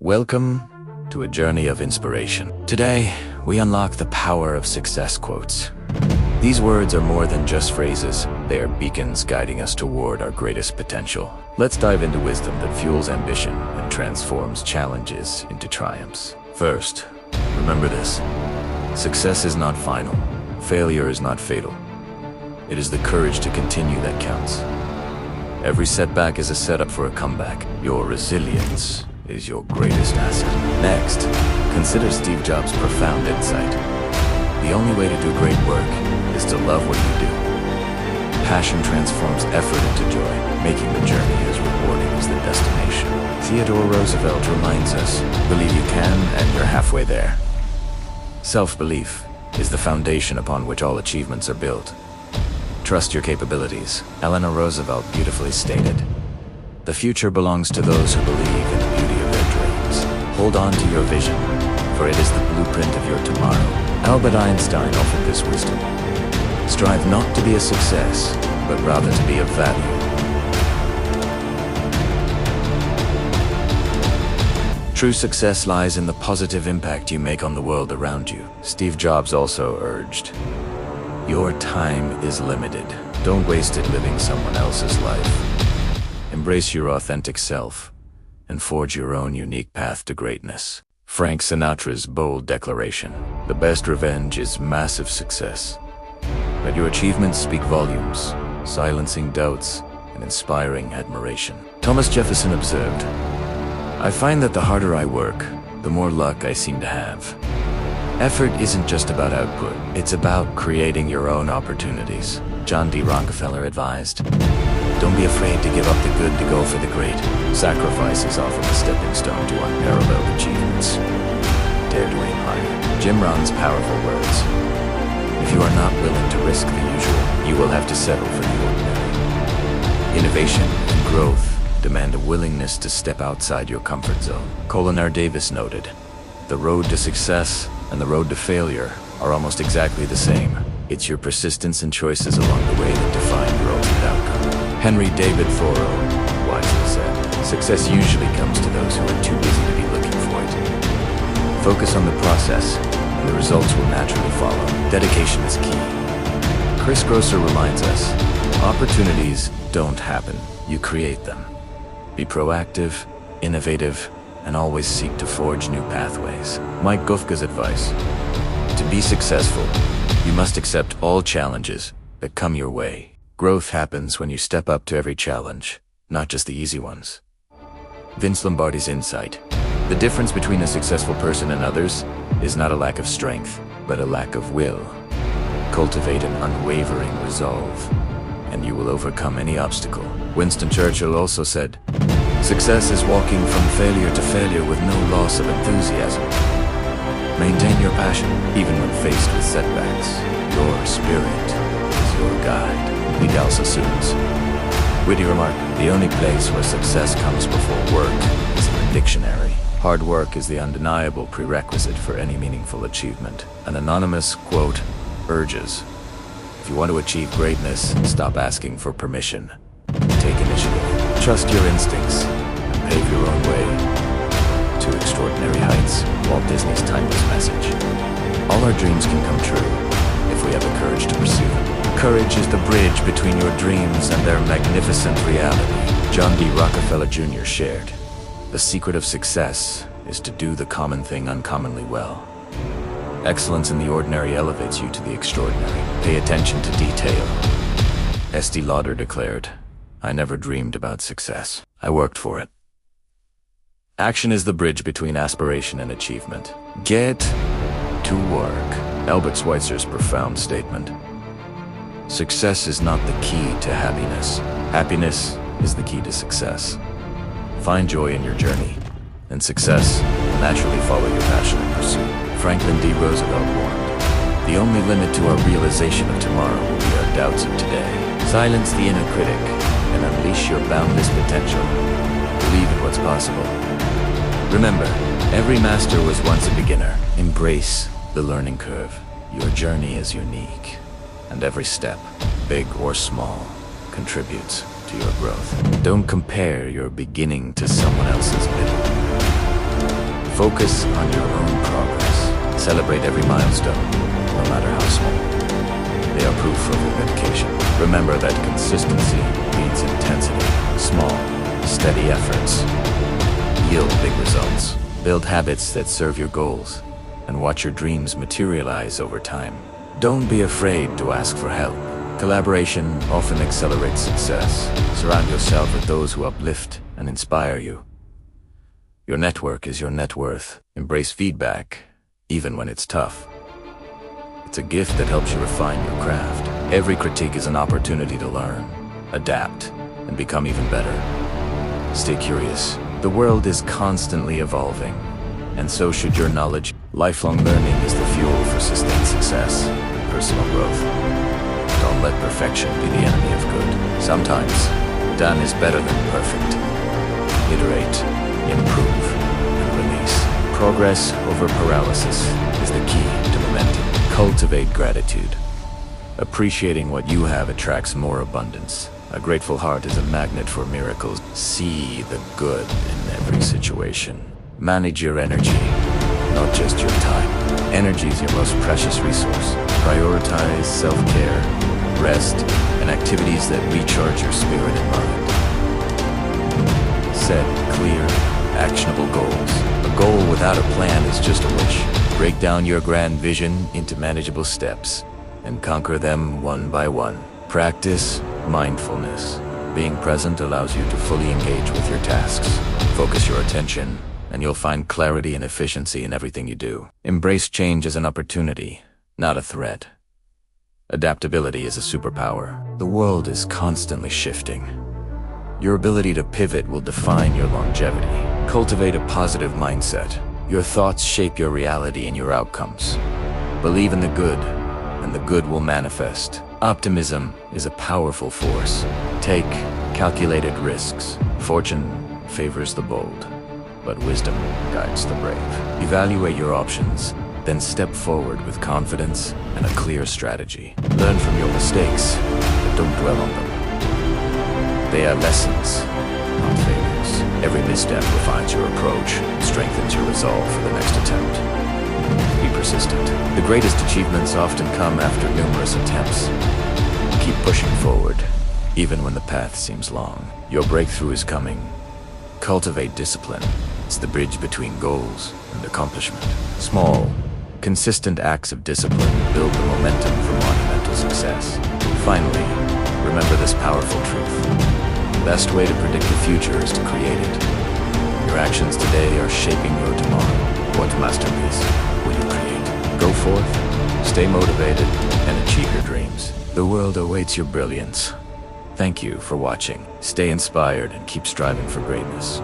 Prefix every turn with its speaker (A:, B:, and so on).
A: Welcome to a journey of inspiration. Today, we unlock the power of success quotes. These words are more than just phrases. They are beacons guiding us toward our greatest potential. Let's dive into wisdom that fuels ambition and transforms challenges into triumphs. First, remember this. Success is not final. Failure is not fatal. It is the courage to continue that counts. Every setback is a setup for a comeback. Your resilience is your greatest asset. Next, consider Steve Jobs' profound insight. The only way to do great work is to love what you do. Passion transforms effort into joy, making the journey as rewarding as the destination. Theodore Roosevelt reminds us, believe you can and you're halfway there. Self-belief is the foundation upon which all achievements are built. Trust your capabilities. Eleanor Roosevelt beautifully stated, "The future belongs to those who believe in the beauty of their dreams." Hold on to your vision, for it is the blueprint of your tomorrow. Albert Einstein offered this wisdom. Strive not to be a success, but rather to be of value. True success lies in the positive impact you make on the world around you. Steve Jobs also urged, "Your time is limited. Don't waste it living someone else's life. Embrace your authentic self and forge your own unique path to greatness." Frank Sinatra's bold declaration, "The best revenge is massive success." Let your achievements speak volumes, silencing doubts and inspiring admiration. Thomas Jefferson observed, "I find that the harder I work, the more luck I seem to have." Effort isn't just about output, it's about creating your own opportunities. John D. Rockefeller advised, "Don't be afraid to give up the good to go for the great. Sacrifice is often the stepping stone to unparalleled achievements. Dare to aim higher." Jim Rohn's powerful words, "If you are not willing to risk the usual, you will have to settle for the ordinary." Innovation and growth demand a willingness to step outside your comfort zone. Colin R. Davis noted, "The road to success and the road to failure are almost exactly the same. It's your persistence and choices along the way that define your ultimate outcome." Henry David Thoreau wisely said, "Success usually comes to those who are too busy to be looking for it." Focus on the process, and the results will naturally follow. Dedication is key. Chris Grosser reminds us, "Opportunities don't happen, you create them." Be proactive, innovative, and always seek to forge new pathways. Mike Gufka's advice, "To be successful, you must accept all challenges that come your way." Growth happens when you step up to every challenge, not just the easy ones. Vince Lombardi's insight, "The difference between a successful person and others is not a lack of strength, but a lack of will. Cultivate an unwavering resolve, and you will overcome any obstacle." Winston Churchill also said, "Success is walking from failure to failure with no loss of enthusiasm." Maintain your passion, even when faced with setbacks. Your spirit is your guide. Vidal Sassoon's witty remark, "The only place where success comes before work is in the dictionary." Hard work is the undeniable prerequisite for any meaningful achievement. An anonymous quote urges, "If you want to achieve greatness, stop asking for permission. Take initiative. Trust your instincts and pave your own way to extraordinary heights." Walt Disney's timeless message, "All our dreams can come true if we have the courage to pursue them." Courage is the bridge between your dreams and their magnificent reality. John D. Rockefeller Jr. shared, "The secret of success is to do the common thing uncommonly well." Excellence in the ordinary elevates you to the extraordinary. Pay attention to detail. Estee Lauder declared, "I never dreamed about success. I worked for it." Action is the bridge between aspiration and achievement. Get to work. Albert Schweitzer's profound statement, "Success is not the key to happiness. Happiness is the key to success." Find joy in your journey, and success will naturally follow your passionate pursuit. Franklin D. Roosevelt warned, "The only limit to our realization of tomorrow will be our doubts of today." Silence the inner critic and unleash your boundless potential. Believe in what's possible. Remember, every master was once a beginner. Embrace the learning curve. Your journey is unique, and every step, big or small, contributes to your growth. Don't compare your beginning to someone else's middle. Focus on your own progress. Celebrate every milestone, no matter how small. They are proof of your dedication. Remember that consistency beats intensity. Small, steady efforts yield big results. Build habits that serve your goals, and watch your dreams materialize over time. Don't be afraid to ask for help. Collaboration often accelerates success. Surround yourself with those who uplift and inspire you. Your network is your net worth. Embrace feedback, even when it's tough. It's a gift that helps you refine your craft. Every critique is an opportunity to learn, adapt, and become even better. Stay curious. The world is constantly evolving, and so should your knowledge. Lifelong learning is the fuel for sustained success and personal growth. Don't let perfection be the enemy of good. Sometimes, done is better than perfect. Iterate, improve, and release. Progress over paralysis is the key to momentum. Cultivate gratitude. Appreciating what you have attracts more abundance. A grateful heart is a magnet for miracles. See the good in every situation. Manage your energy, not just your time. Energy is your most precious resource. Prioritize self-care, rest, and activities that recharge your spirit and mind. Set clear, actionable goals. A goal without a plan is just a wish. Break down your grand vision into manageable steps and conquer them one by one. Practice mindfulness. Being present allows you to fully engage with your tasks. Focus your attention, and you'll find clarity and efficiency in everything you do. Embrace change as an opportunity, not a threat. Adaptability is a superpower. The world is constantly shifting. Your ability to pivot will define your longevity. Cultivate a positive mindset. Your thoughts shape your reality and your outcomes. Believe in the good, and the good will manifest. Optimism is a powerful force. Take calculated risks. Fortune favors the bold, but wisdom guides the brave. Evaluate your options, then step forward with confidence and a clear strategy. Learn from your mistakes, but don't dwell on them. They are lessons, not failures. Every misstep refines your approach and strengthens your resolve for the next attempt. Be persistent. The greatest achievements often come after numerous attempts. Keep pushing forward, even when the path seems long. Your breakthrough is coming. Cultivate discipline. It's the bridge between goals and accomplishment. Small, consistent acts of discipline build the momentum for monumental success. Finally, remember this powerful truth. The best way to predict the future is to create it. Your actions today are shaping your tomorrow. What masterpiece will you create? Go forth, stay motivated, and achieve your dreams. The world awaits your brilliance. Thank you for watching. Stay inspired and keep striving for greatness.